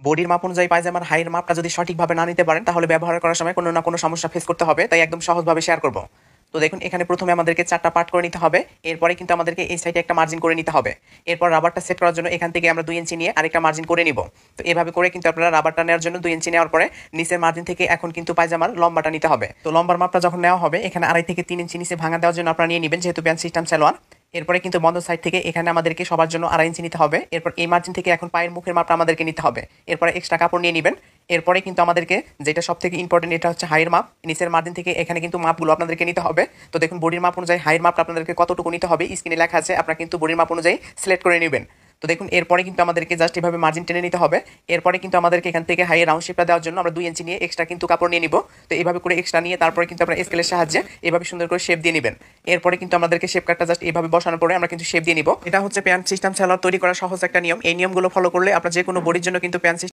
বডির মাপ অনুযায়ী পায়জামার হাইয়ের মাপটা যদি সঠিকভাবে না নিতে পারেন তাহলে ব্যবহার করার সময় কোনো না কোনো সমস্যা ফেস করতে হবে, তাই একদম সহজভাবে শেয়ার করব। তো দেখুন এখানে প্রথমে আমাদেরকে 4টা পার্ট করে নিতে হবে, এরপরে কিন্তু আমাদেরকে এই সাইডে একটা মার্জিন করে নিতে হবে। এরপর রাবারটা সেট করার জন্য এখান থেকে আমরা 2 ইঞ্চি নিয়ে আরেকটা মার্জিন করে নিব। তো এভাবে করে কিন্তু আপনারা রাবারটা নেওয়ার জন্য 2 ইঞ্চি নেওয়ার পরে নিচের মার্জিন থেকে এখন কিন্তু পায়জামার লম্বাটা নিতে হবে। তো লম্বার মাপটা যখন নেওয়া হবে এখানে 2.5 থেকে 3 ইঞ্চি নিচে ভাঙা দেওয়ার জন্য আপনারা নিয়ে নেবেন, যেহেতু প্যান্ট সিস্টেম সালোয়ার। এরপরে কিন্তু বন্ধ সাইড থেকে এখানে আমাদেরকে সবার জন্য 2.5 ইঞ্চি নিতে হবে। এরপর এই মার্জিন থেকে এখন পায়ের মুখের মাপটা আমাদেরকে নিতে হবে। এরপরে এক্সট্রা কাপড় নিয়ে নেবেন। এরপরে কিন্তু আমাদেরকে যেটা সব থেকে ইম্পর্টেন্ট, এটা হচ্ছে হাইয়ের মাপ। নিচের মার্জিন থেকে এখানে কিন্তু মাপগুলো আপনাদেরকে নিতে হবে। তো দেখুন বডির মাপ অনুযায়ী হাইয়ের মাপটা আপনাদেরকে কতটুকু নিতে হবে স্ক্রিনে লেখা আছে, আপনারা কিন্তু বডির মাপ অনুযায়ী সিলেক্ট করে নেবেন। তো দেখুন এরপরে কিন্তু আমাদেরকে জাস্ট এভাবে মার্জিন টেনে নিতে হবে। এরপরে কিন্তু আমাদেরকে এখান থেকে হাইয়ের রাউন্ড শেপটা দেওয়ার জন্য আমরা 2 ইঞ্চি নিয়ে এক্সট্রা কিন্তু কাপড় নিয়ে নিব। তো এইভাবে করে এক্সট্রা নিয়ে তারপরে কিন্তু আপনারা স্কেলের সাহায্যে এভাবে সুন্দর করে শেপ দিয়ে নেবেন। এরপরে কিন্তু আমাদেরকে শেপ কাটটা জাস্ট এভাবে বসানোর পরে আমরা কিন্তু শেপ দিয়ে নিব। এটা হচ্ছে প্যান্ট সিস্টেম সালোয়ার তৈরি করার সহজ একটা নিয়ম। এই নিয়মগুলো ফলো করলে আপনারা যে কোনো বডির জন্য কিন্তু প্যান্ট